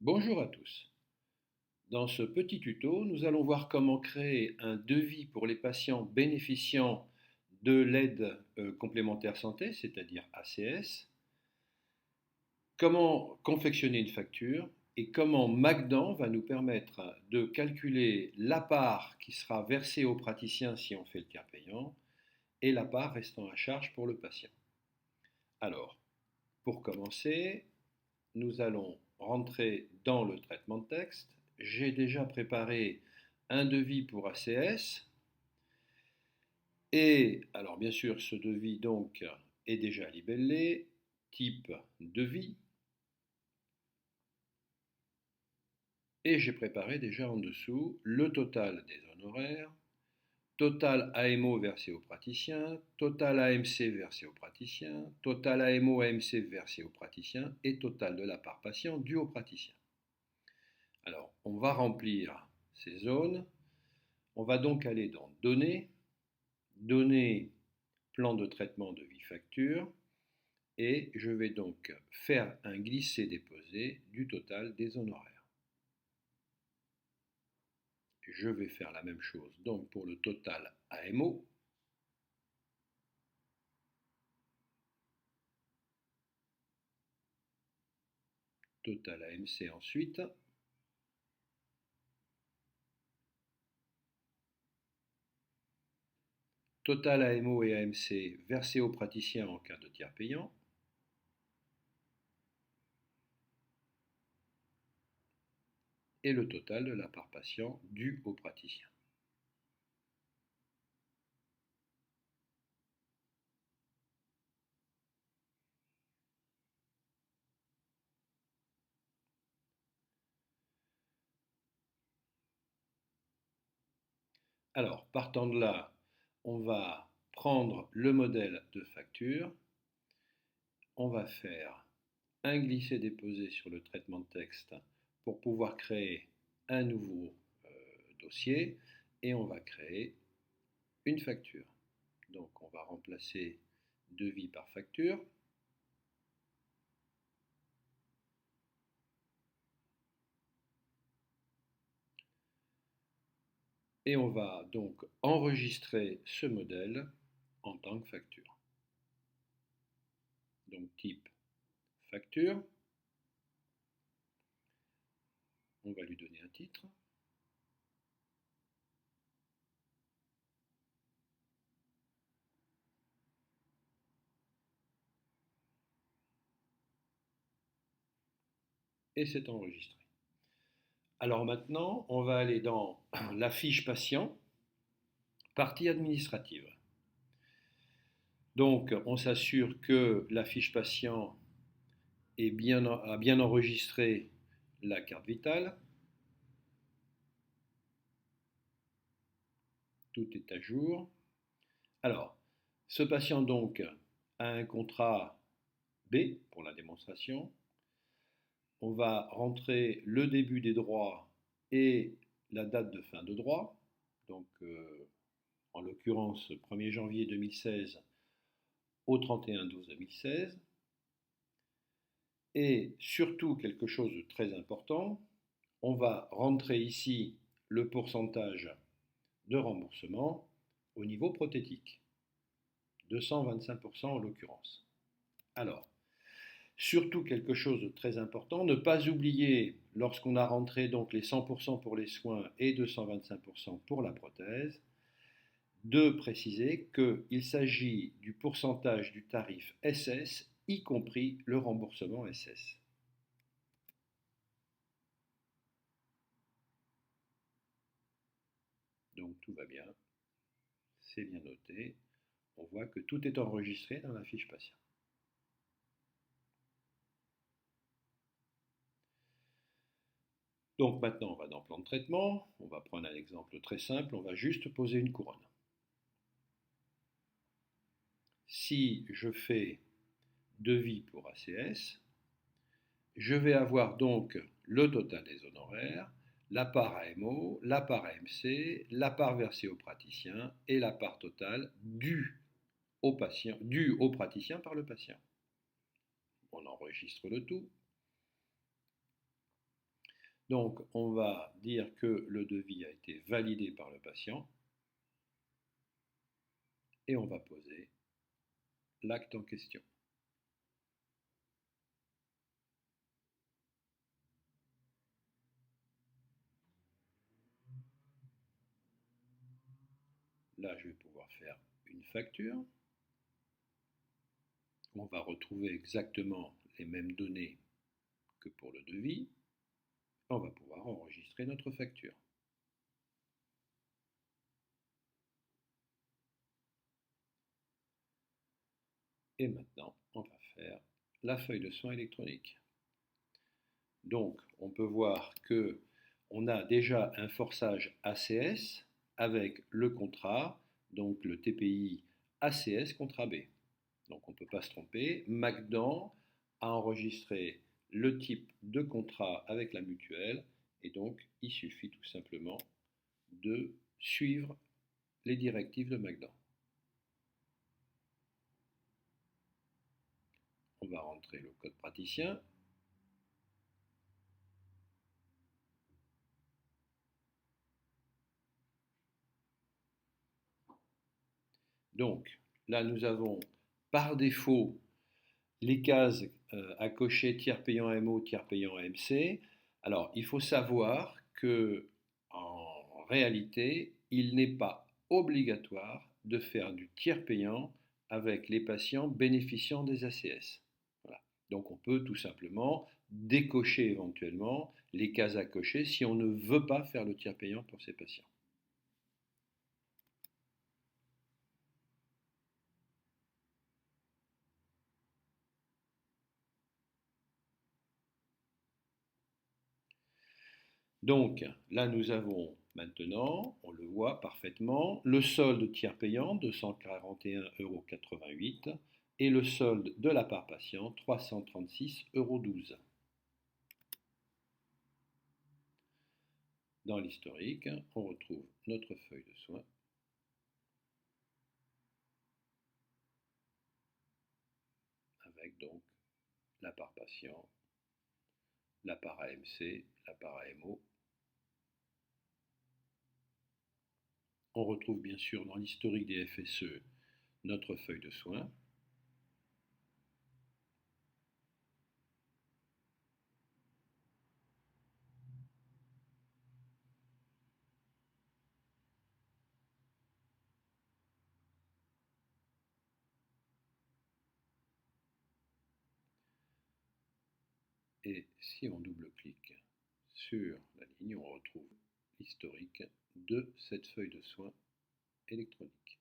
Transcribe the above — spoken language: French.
Bonjour à tous. Dans ce petit tuto, nous allons voir comment créer un devis pour les patients bénéficiant de l'aide complémentaire santé, c'est-à-dire ACS, comment confectionner une facture et comment Magdan va nous permettre de calculer la part qui sera versée au praticien si on fait le tiers payant et la part restant à charge pour le patient. Alors, pour commencer, nous allons rentrer dans le traitement de texte. J'ai déjà préparé un devis pour ACS. Et alors bien sûr, ce devis donc est déjà libellé, type devis. Et j'ai préparé déjà en dessous le total des honoraires, total AMO versé au praticien, total AMC versé au praticien, total AMO AMC versé au praticien et total de la part patient due au praticien. Alors, on va remplir ces zones. On va donc aller dans Données, Données, plan de traitement de vie-facture, et je vais donc faire un glisser-déposer du total des honoraires. Je vais faire la même chose donc pour le total AMO. Total AMC ensuite. Total AMO et AMC versé au praticien en cas de tiers payant. Et le total de la part patient due au praticien. Alors, partant de là, on va prendre le modèle de facture, on va faire un glisser-déposer sur le traitement de texte pour pouvoir créer un nouveau dossier et on va créer une facture. Donc on va remplacer devis par facture. Et on va donc enregistrer ce modèle en tant que facture. Donc type facture. On va lui donner un titre. Et c'est enregistré. Alors maintenant, on va aller dans la fiche patient, partie administrative. Donc on s'assure que la fiche patient a bien enregistré la carte vitale. Tout est à jour. Alors, ce patient donc a un contrat B pour la démonstration. On va rentrer le début des droits et la date de fin de droit. Donc, en l'occurrence, 1er janvier 2016 au 31/12/2016. Et surtout, quelque chose de très important, on va rentrer ici le pourcentage de remboursement au niveau prothétique, 225% en l'occurrence. Alors, surtout quelque chose de très important, ne pas oublier, lorsqu'on a rentré donc les 100% pour les soins et 225% pour la prothèse, de préciser qu'il s'agit du pourcentage du tarif SS, y compris le remboursement SS. Donc tout va bien, c'est bien noté. On voit que tout est enregistré dans la fiche patient. Donc maintenant, on va dans plan de traitement. On va prendre un exemple très simple. On va juste poser une couronne. Si je fais devis pour ACS, je vais avoir donc le total des honoraires, la part AMO, la part AMC, la part versée au praticien et la part totale due au praticien par le patient. On enregistre le tout. Donc, on va dire que le devis a été validé par le patient et on va poser l'acte en question. Là, je vais pouvoir faire une facture. On va retrouver exactement les mêmes données que pour le devis. On va pouvoir enregistrer notre facture. Et maintenant, on va faire la feuille de soins électronique. Donc, on peut voir que on a déjà un forçage ACS avec le contrat, donc le TPI ACS contrat B. Donc, on ne peut pas se tromper. Magdan a enregistré le type de contrat avec la mutuelle et donc il suffit tout simplement de suivre les directives de Magdan. On va rentrer le code praticien. Donc, là, nous avons par défaut les cases à cocher tiers payant MO, tiers payant AMC. Alors, il faut savoir que en réalité, il n'est pas obligatoire de faire du tiers payant avec les patients bénéficiant des ACS. Voilà. Donc, on peut tout simplement décocher éventuellement les cases à cocher si on ne veut pas faire le tiers payant pour ces patients. Donc là, nous avons maintenant, on le voit parfaitement, le solde tiers payant, 241,88 € et le solde de la part patient, 336,12 €. Dans l'historique, on retrouve notre feuille de soins avec donc la part patient, la part AMC, la part AMO. On retrouve bien sûr dans l'historique des FSE notre feuille de soins. Et si on double-clique sur la ligne, on retrouve l'historique de cette feuille de soins électronique.